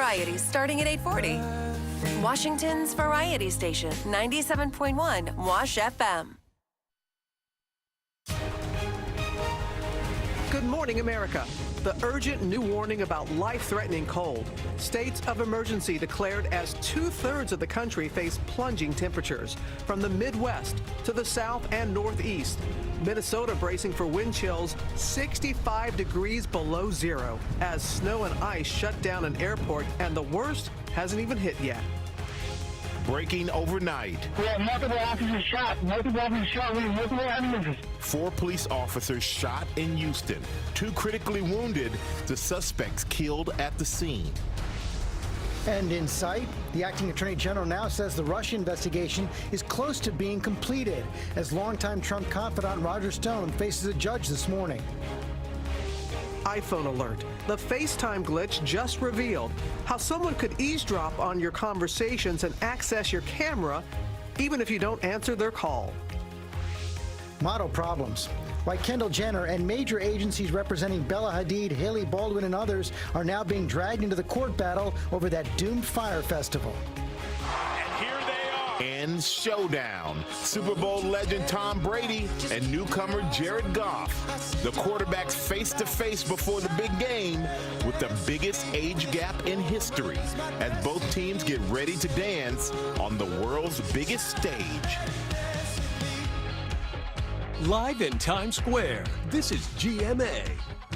Variety starting at 8:40. Washington's Variety Station, 97.1 Wash FM. Good morning, America. The urgent new warning about life-threatening cold. States of emergency declared as 2/3 of the country face plunging temperatures, from the Midwest to the South and Northeast. Minnesota bracing for wind chills 65 degrees below zero as snow and ice shut down an airport, and the worst hasn't even hit yet. Breaking overnight. We have multiple officers shot. We have multiple ambulances. 4 police officers shot in Houston. 2 critically wounded. The suspects killed at the scene. And in sight, the acting attorney general now says the Russia investigation is close to being completed, as longtime Trump confidant Roger Stone faces a judge this morning. iPhone alert. The FaceTime glitch just revealed how someone could eavesdrop on your conversations and access your camera even if you don't answer their call. Model problems. Like Kendall Jenner and major agencies representing Bella Hadid, Haley Baldwin, and others are now being dragged into the court battle over that doomed Fyre Festival. And showdown. Super Bowl legend Tom Brady and newcomer Jared Goff. The quarterbacks face-to-face before the big game with the biggest age gap in history as both teams get ready to dance on the world's biggest stage. Live in Times Square, this is GMA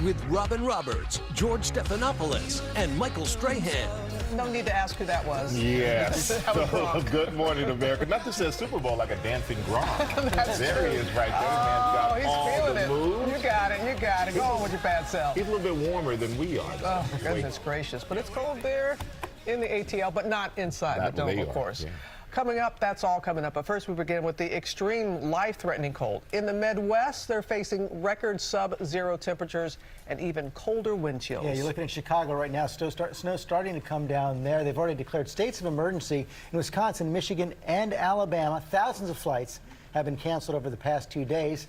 with Robin Roberts, George Stephanopoulos, and Michael Strahan. No need to ask who that was. Yes. So, good morning, America. Nothing says Super Bowl like a dancing Gronk. There he is right there. Oh, he's feeling it. Moves. You got it. Go on with your bad self. He's a little bit warmer than we are. Oh, goodness gracious. But it's cold there in the ATL, but not inside the dome, of course. Yeah. Coming up, that's all coming up. But first, we begin with the extreme life-threatening cold. In the Midwest, they're facing record sub-zero temperatures and even colder wind chills. Yeah, you're looking at Chicago right now. Snow starting to come down there. They've already declared states of emergency in Wisconsin, Michigan, and Alabama. Thousands of flights have been canceled over the past 2 days.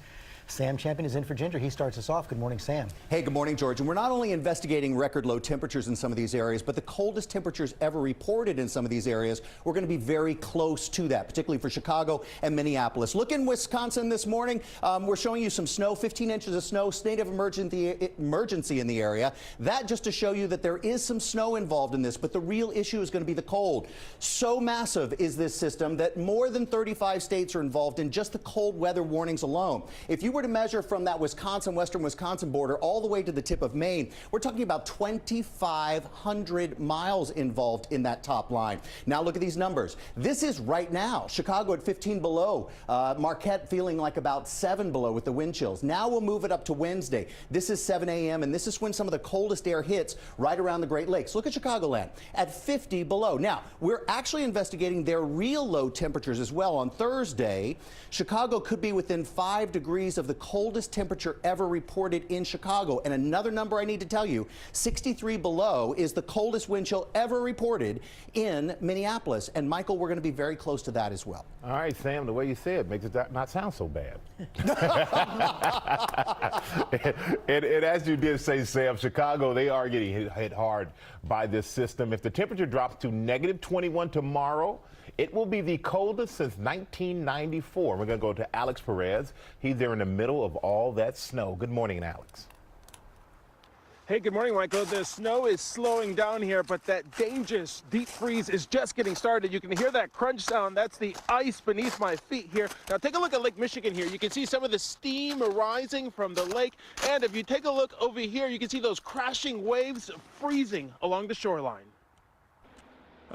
Sam Champion is in for Ginger. He starts us off. Good morning, Sam. Hey, good morning, George. And we're not only investigating record low temperatures in some of these areas, but the coldest temperatures ever reported in some of these areas. We're going to be very close to that, particularly for Chicago and Minneapolis. Look in Wisconsin this morning. We're showing you some snow, 15 inches of snow, state of emergency in the area. That just to show you that there is some snow involved in this, but the real issue is going to be the cold. So massive is this system that more than 35 states are involved in just the cold weather warnings alone. If you were to measure from that western Wisconsin border all the way to the tip of Maine, we're talking about 2,500 miles involved in that top line. Now look at these numbers. This is right now. Chicago at 15 below. Marquette feeling like about 7 below with the wind chills. Now we'll move it up to Wednesday. This is 7 a.m. and this is when some of the coldest air hits right around the Great Lakes. Look at Chicagoland at 50 below. Now we're actually investigating their real low temperatures as well. On Thursday, Chicago could be within 5 degrees of the coldest temperature ever reported in Chicago. And another number I need to tell you, 63 below is the coldest wind chill ever reported in Minneapolis. And Michael, we're going to be very close to that as well. All right, Sam, the way you said it makes it not sound so bad. and as you did say, Sam, Chicago, they are getting hit hard by this system. If the temperature drops to -21 tomorrow, it will be the coldest since 1994. We're going to go to Alex Perez. He's there in the middle of all that snow. Good morning, Alex. Hey, good morning, Michael. The snow is slowing down here, but that dangerous deep freeze is just getting started. You can hear that crunch sound. That's the ice beneath my feet here. Now, take a look at Lake Michigan here. You can see some of the steam rising from the lake. And if you take a look over here, you can see those crashing waves freezing along the shoreline.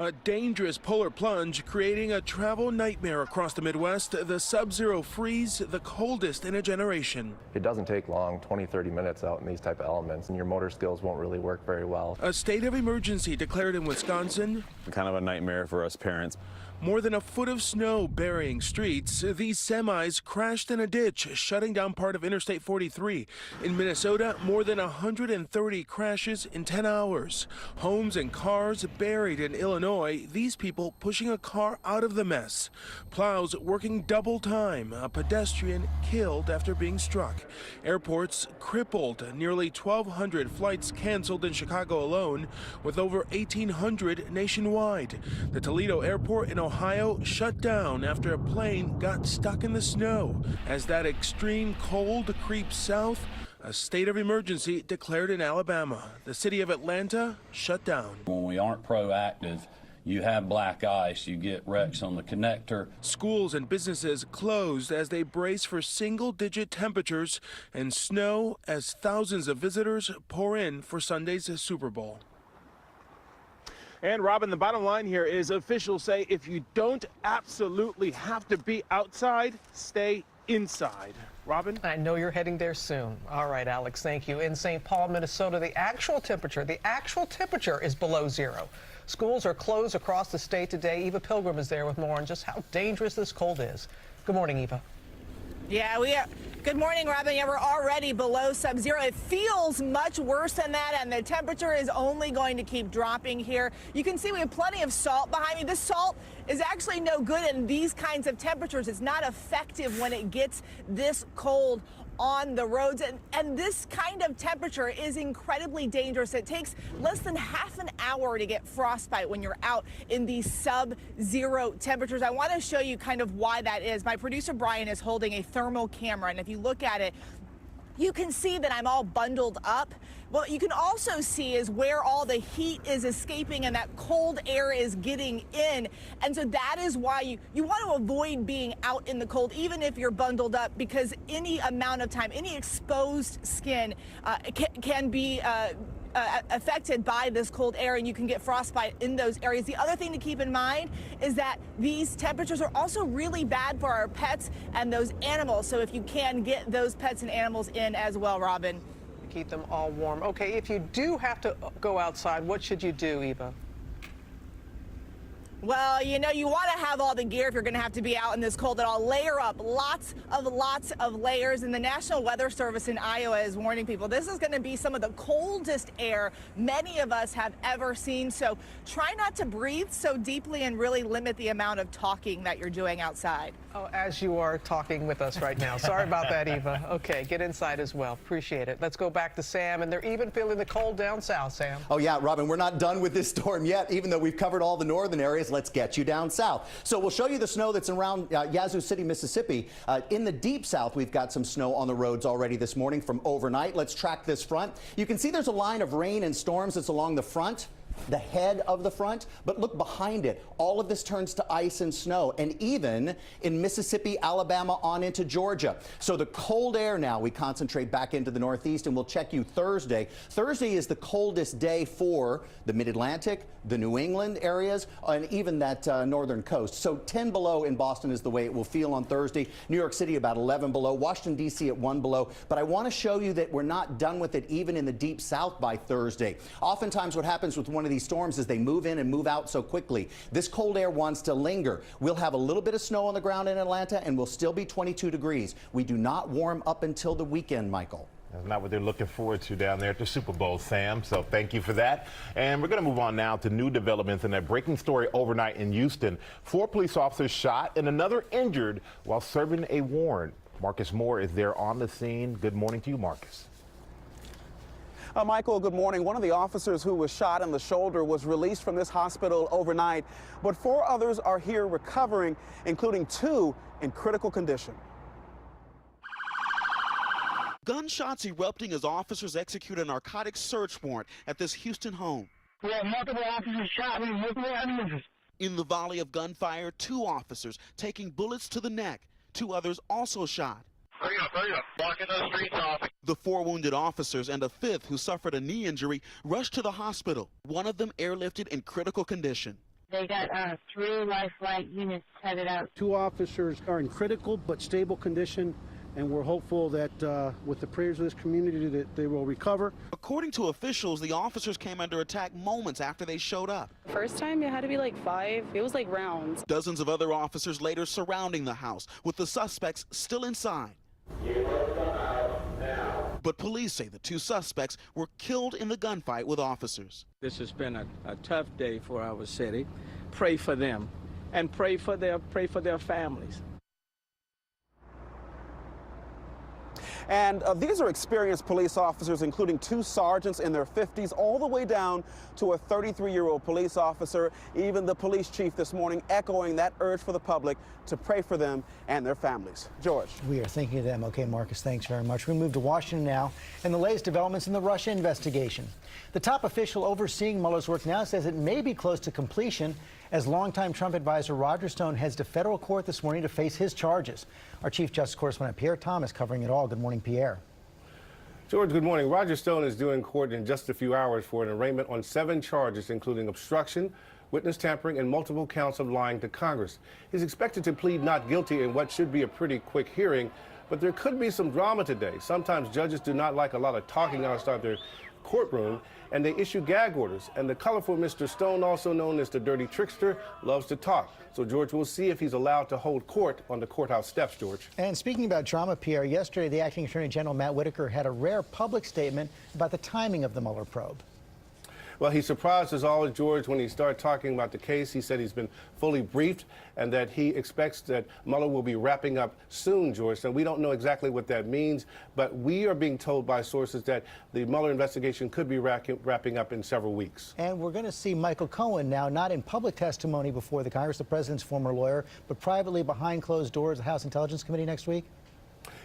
A dangerous polar plunge creating a travel nightmare across the Midwest. The sub-zero freeze, the coldest in a generation. It doesn't take long, 20, 30 minutes out in these type of elements, and your motor skills won't really work very well. A state of emergency declared in Wisconsin. Kind of a nightmare for us parents. More than a foot of snow burying streets. These semis crashed in a ditch, shutting down part of Interstate 43. In Minnesota, more than 130 crashes in 10 hours. Homes and cars buried in Illinois. Illinois, these people pushing a car out of the mess. Plows working double time. A pedestrian killed after being struck. Airports crippled. Nearly 1,200 flights canceled in Chicago alone, with over 1,800 nationwide. The Toledo airport in Ohio shut down after a plane got stuck in the snow. As that extreme cold creeps south, a state of emergency declared in Alabama. The city of Atlanta shut down. When we aren't proactive, you have black ice, you get wrecks on the connector. Schools and businesses closed as they brace for single-digit temperatures and snow as thousands of visitors pour in for Sunday's Super Bowl. And Robin, the bottom line here is officials say if you don't absolutely have to be outside, stay inside. Robin? I know you're heading there soon. All right, Alex, thank you. In St. Paul, Minnesota, the actual temperature is below zero. Schools are closed across the state today. Eva Pilgrim is there with more on just how dangerous this cold is. Good morning, Eva. Yeah, we are. Good morning, Robin. Yeah, we're already below sub-zero. It feels much worse than that, and the temperature is only going to keep dropping here. You can see we have plenty of salt behind me. This salt is actually no good in these kinds of temperatures. It's not effective when it gets this cold on the roads, and this kind of temperature is incredibly dangerous. It takes less than half an hour to get frostbite when you're out in these sub-zero temperatures. I want to show you kind of why that is. My producer Brian is holding a thermal camera, and if you look at it, you can see that I'm all bundled up. What you can also see is where all the heat is escaping and that cold air is getting in. And so that is why you want to avoid being out in the cold, even if you're bundled up, because any amount of time, any exposed skin can be affected by this cold air, and you can get frostbite in those areas. The other thing to keep in mind is that these temperatures are also really bad for our pets and those animals. So if you can get those pets and animals in as well, Robin. Keep them all warm. Okay, if you do have to go outside, what should you do, Eva? Well, you know, you want to have all the gear if you're going to have to be out in this cold at all. Layer up, lots of layers. And the National Weather Service in Iowa is warning people this is going to be some of the coldest air many of us have ever seen. So try not to breathe so deeply and really limit the amount of talking that you're doing outside. Oh, as you are talking with us right now. Sorry about that, Eva. Okay, get inside as well. Appreciate it. Let's go back to Sam, and they're even feeling the cold down south, Sam. Oh, yeah, Robin, we're not done with this storm yet. Even though we've covered all the northern areas, let's get you down south. So we'll show you the snow that's around Yazoo City, Mississippi. In the deep south, we've got some snow on the roads already this morning from overnight. Let's track this front. You can see there's a line of rain and storms that's along the front, the head of the front, but look behind it. All of this turns to ice and snow, and even in Mississippi, Alabama, on into Georgia. So the cold air now, we concentrate back into the northeast, and we'll check you Thursday. Thursday is the coldest day for the mid-Atlantic, the New England areas, and even that northern coast. So 10 below in Boston is the way it will feel on Thursday. New York City about 11 below, Washington, D.C. at 1 below. But I want to show you that we're not done with it even in the deep south by Thursday. Oftentimes what happens with one of these storms is they move in and move out so quickly. This cold air wants to linger. We'll have a little bit of snow on the ground in Atlanta, and we'll still be 22 degrees. We do not warm up until the weekend, Michael. That's not what they're looking forward to down there at the Super Bowl, Sam. So thank you for that. And we're going to move on now to new developments in that breaking story overnight in Houston. 4 police officers shot and another injured while serving a warrant. Marcus Moore is there on the scene. Good morning to you, Marcus. Michael, good morning. One of the officers who was shot in the shoulder was released from this hospital overnight, but 4 others are here recovering, including 2 in critical condition. Gunshots erupting as officers execute a narcotics search warrant at this Houston home. We have multiple officers shot. We have multiple ambulances. In the volley of gunfire, 2 officers taking bullets to the neck. 2 others also shot. Hurry up, blocking those streets off. The 4 wounded officers and a 5th who suffered a knee injury rushed to the hospital. One of them airlifted in critical condition. They got 3 life flight units headed out. 2 officers are in critical but stable condition, and we're hopeful that with the prayers of this community that they will recover. According to officials, the officers came under attack moments after they showed up. First time it had to be like 5. It was like rounds. Dozens of other officers later surrounding the house with the suspects still inside. but police say the two suspects were killed in the gunfight with officers. This has been a tough day for our city. Pray for them and pray for their families. And these are experienced police officers, including two sergeants in their 50s, all the way down to a 33-year-old police officer. Even the police chief this morning echoing that urge for the public to pray for them and their families. George. We are thinking of them. Okay, Marcus, thanks very much. We move to Washington now and the latest developments in the Russia investigation. The top official overseeing Mueller's work now says it may be close to completion as longtime Trump advisor Roger Stone heads to federal court this morning to face his charges. Our Chief Justice correspondent Pierre Thomas covering it all. Good morning, Pierre. George, good morning. Roger Stone is due in court in just a few hours for an arraignment on 7 charges, including obstruction, witness tampering, and multiple counts of lying to Congress. He's expected to plead not guilty in what should be a pretty quick hearing, but there could be some drama today. Sometimes judges do not like a lot of talking outside their courtroom, and they issue gag orders. And the colorful Mr. Stone, also known as the dirty trickster, loves to talk. So, George, we'll see if he's allowed to hold court on the courthouse steps, George. And speaking about drama, Pierre, yesterday the acting Attorney General Matt Whitaker had a rare public statement about the timing of the Mueller probe. Well, he surprised us all, George, when he started talking about the case. He said he's been fully briefed and that he expects that Mueller will be wrapping up soon, George. And we don't know exactly what that means, but we are being told by sources that the Mueller investigation could be wrapping up in several weeks. And we're going to see Michael Cohen now, not in public testimony before the Congress, the president's former lawyer, but privately behind closed doors, the House Intelligence Committee next week.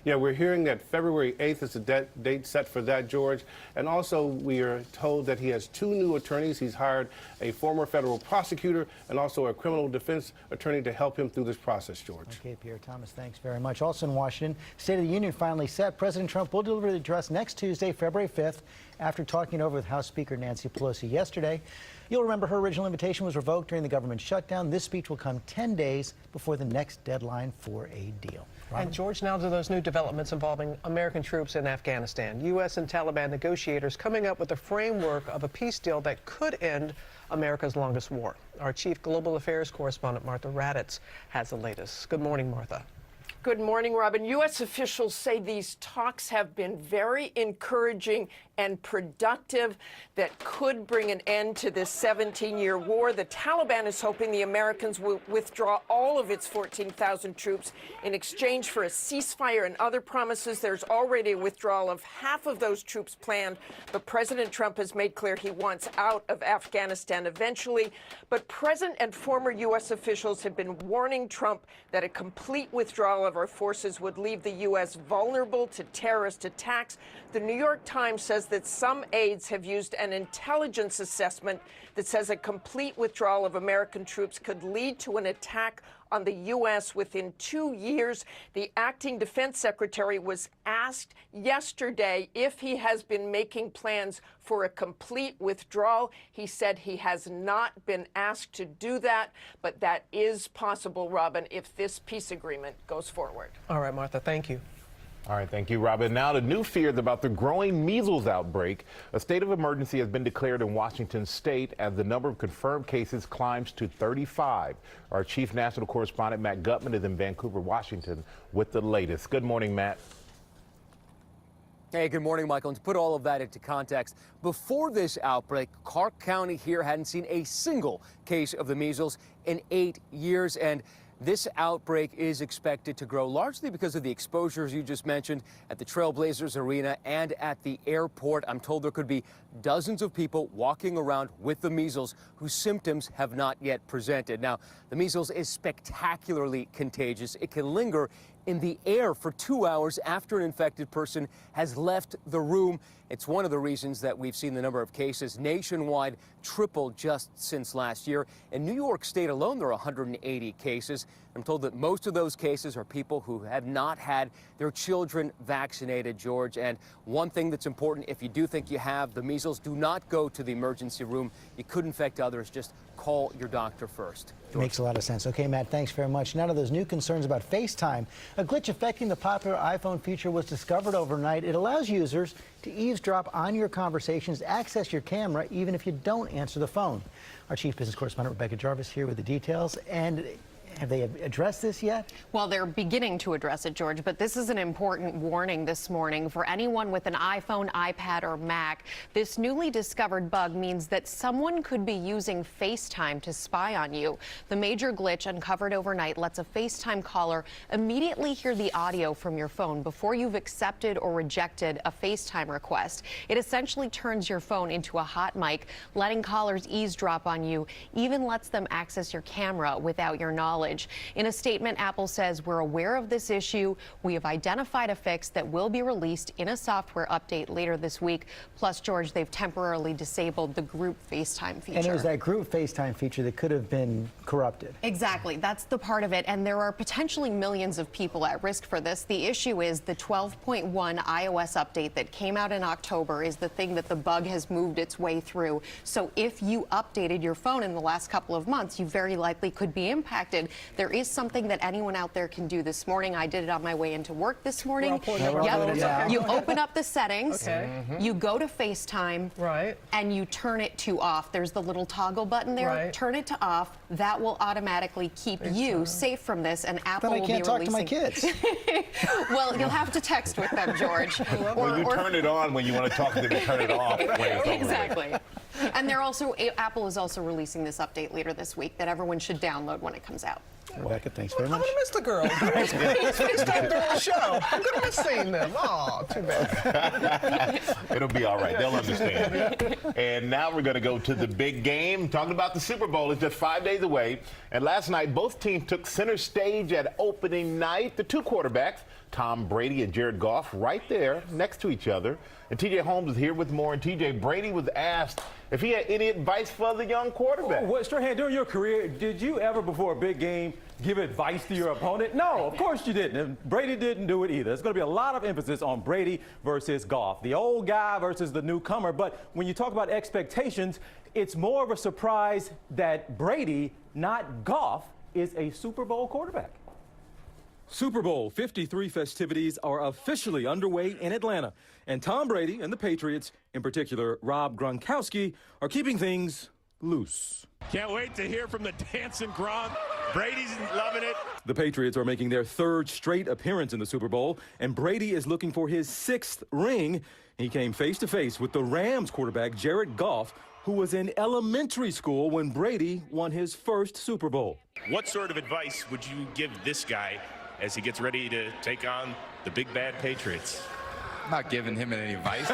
Yeah, we're hearing that February 8th is the date set for that, George. And also, we are told that he has 2 new attorneys. He's hired a former federal prosecutor and also a criminal defense attorney to help him through this process, George. Okay, Pierre Thomas, thanks very much. Also in Washington, State of the Union finally set. President Trump will deliver the address next Tuesday, February 5th, after talking it over with House Speaker Nancy Pelosi yesterday. You'll remember her original invitation was revoked during the government shutdown. This speech will come 10 days before the next deadline for a deal. Robin? And George, now to those new developments involving American troops in Afghanistan. U.S. and Taliban negotiators coming up with a framework of a peace deal that could end America's longest war. Our chief global affairs correspondent, Martha Raddatz, has the latest. Good morning, Martha. Good morning, Robin. U.S. officials say these talks have been very encouraging and productive that could bring an end to this 17-year war. The Taliban is hoping the Americans will withdraw all of its 14,000 troops in exchange for a ceasefire and other promises. There's already a withdrawal of half of those troops planned, but President Trump has made clear he wants out of Afghanistan eventually. But present and former U.S. officials have been warning Trump that a complete withdrawal of our forces would leave the U.S. vulnerable to terrorist attacks. The New York Times says that some aides have used an intelligence assessment that says a complete withdrawal of American troops could lead to an attack on the U.S. within 2 years. The acting defense secretary was asked yesterday if he has been making plans for a complete withdrawal. He said he has not been asked to do that, but that is possible, Robin, if this peace agreement goes forward. All right, Martha, thank you. All right, thank you, Robin. Now, the new fears about the growing measles outbreak. A state of emergency has been declared in Washington state as the number of confirmed cases climbs to 35. Our chief national correspondent, Matt Gutman, is in Vancouver, Washington, with the latest. Good morning, Matt. Hey, good morning, Michael. And to put all of that into context, before this outbreak, Clark County here hadn't seen a single case of the measles in 8 years. And this outbreak is expected to grow largely because of the exposures you just mentioned at the Trailblazers Arena and at the airport. I'm told there could be dozens of people walking around with the measles whose symptoms have not yet presented. Now, the measles is spectacularly contagious. It can linger in the air for 2 hours after an infected person has left the room. It's one of the reasons that we've seen the number of cases nationwide triple just since last year. In New York State alone, there are 180 cases. I'm told that most of those cases are people who have not had their children vaccinated, George. And one thing that's important, if you do think you have the measles, do not go to the emergency room. You could infect others. Just call your doctor first. George. Makes a lot of sense. Okay, Matt, thanks very much. Now to those new concerns about FaceTime. A glitch affecting the popular iPhone feature was discovered overnight. It allows users to eavesdrop on your conversations, access your camera, even if you don't answer the phone. Our chief business correspondent, Rebecca Jarvis, here with the details. And Have they addressed this yet? Well, they're beginning to address it, George, but this is an important warning this morning for anyone with an iPhone, iPad, or Mac. This newly discovered bug means that someone could be using FaceTime to spy on you. The major glitch uncovered overnight lets a FaceTime caller immediately hear the audio from your phone before you've accepted or rejected a FaceTime request. It essentially turns your phone into a hot mic, letting callers eavesdrop on you, even lets them access your camera without your knowledge. In a statement, Apple says, we're aware of this issue. We have identified a fix that will be released in a software update later this week. Plus, George, they've temporarily disabled the group FaceTime feature. And it was that group FaceTime feature that could have been corrupted. Exactly. That's the part of it. And there are potentially millions of people at risk for this. The issue is the 12.1 iOS update that came out in October is the thing that the bug has moved its way through. So if you updated your phone in the last couple of months, you very likely could be impacted. There is something that anyone out there can do this morning. I did it on my way into work this morning. Yep. You open up the settings, you go to FaceTime, and you turn it to off. There's the little toggle button there. Turn it to off. That will automatically keep you safe from this, and Apple will be releasing. I can't talk to my kids. Well, you'll have to text with them, George. Or you turn it on when you want to talk to them, and turn it off when it's over. Exactly. And they're also, Apple is also releasing this update later this week that everyone should download when it comes out. Rebecca, thanks very much. I'm going to miss the girls. Let's FaceTime during the show. I'm going to miss seeing them. Oh, too bad. It'll be all right. They'll understand. And now we're going to go to the big game. Talking about the Super Bowl. It's just 5 days away. And last night, both teams took center stage at opening night. The two quarterbacks, Tom Brady and Jared Goff, right there next to each other. And T.J. Holmes is here with more. And T.J., Brady was asked if he had any advice for the young quarterback. Well, Strahan, during your career, did you ever, before a big game, give advice to your opponent? No, of course you didn't. And Brady didn't do it either. There's going to be a lot of emphasis on Brady versus Goff, the old guy versus the newcomer. But when you talk about expectations, it's more of a surprise that Brady, not Goff, is a Super Bowl quarterback. Super Bowl 53 festivities are officially underway in Atlanta, and Tom Brady and the Patriots, in particular Rob Gronkowski, are keeping things loose. Can't wait to hear from the dancing Gronk. Brady's loving it. The Patriots are making their third straight appearance in the Super Bowl, and Brady is looking for his sixth ring. He came face-to-face with the Rams quarterback Jared Goff, who was in elementary school when Brady won his first Super Bowl. What sort of advice would you give this guy as he gets ready to take on the big bad Patriots? I'm not giving him any advice.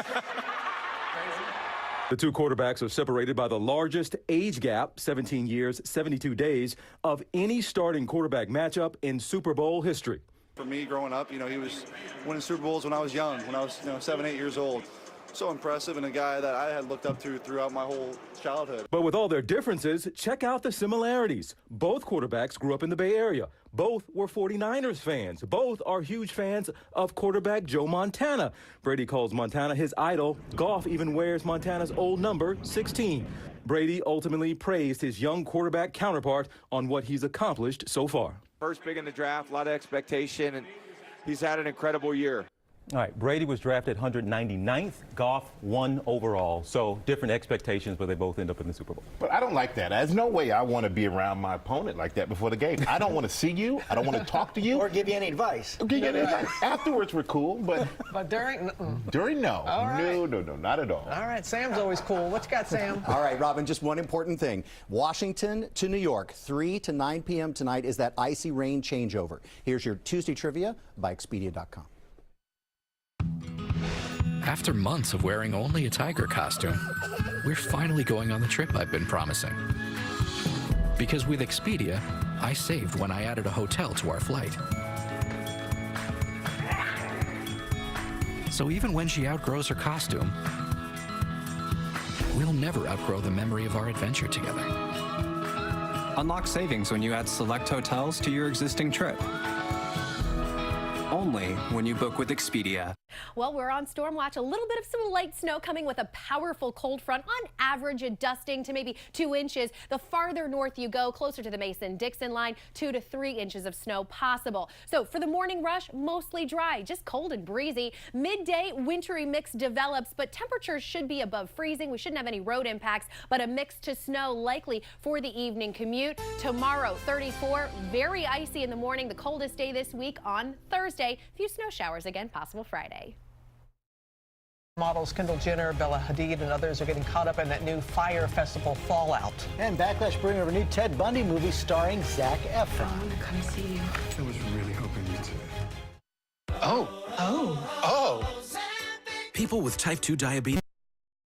The two quarterbacks are separated by the largest age gap, 17 years, 72 days, of any starting quarterback matchup in Super Bowl history. For me, growing up, he was winning Super Bowls when I was young, when I was 7, 8 years old. So impressive, and a guy that I had looked up to throughout my whole childhood. But with all their differences, check out the similarities. Both quarterbacks grew up in the Bay Area. Both were 49ers fans. Both are huge fans of quarterback Joe Montana. Brady calls Montana his idol. Goff even wears Montana's old number, 16. Brady ultimately praised his young quarterback counterpart on what he's accomplished so far. First pick in the draft, a lot of expectation, and he's had an incredible year. All right, Brady was drafted 199th, Goff 1 overall. So different expectations, but they both end up in the Super Bowl. But I don't like that. There's no way I want to be around my opponent like that before the game. I don't want to see you. I don't want to talk to you. Or give you any advice. Afterwards, we're cool, but during, no. All right. No, not at all. All right, Sam's always cool. What you got, Sam? All right, Robin, just one important thing. Washington to New York, 3 to 9 p.m. tonight is that icy rain changeover. Here's your Tuesday trivia by Expedia.com. After months of wearing only a tiger costume, we're finally going on the trip I've been promising. Because with Expedia, I saved when I added a hotel to our flight. So even when she outgrows her costume, we'll never outgrow the memory of our adventure together. Unlock savings when you add select hotels to your existing trip. Only when you book with Expedia. Well, we're on storm watch. A little bit of some light snow coming with a powerful cold front. On average, a dusting to maybe 2 inches. The farther north you go, closer to the Mason-Dixon line, 2 to 3 inches of snow possible. So for the morning rush, mostly dry, just cold and breezy. Midday, wintry mix develops, but temperatures should be above freezing. We shouldn't have any road impacts, but a mix to snow likely for the evening commute. Tomorrow, 34, very icy in the morning, the coldest day this week. On Thursday, a few snow showers again, possible Friday. Models Kendall Jenner, Bella Hadid, and others are getting caught up in that new Fire Festival fallout. And backlash brewing over a new Ted Bundy movie starring Zac Efron. I want to come see you. I was really hoping you'd say that. Oh. People with type 2 diabetes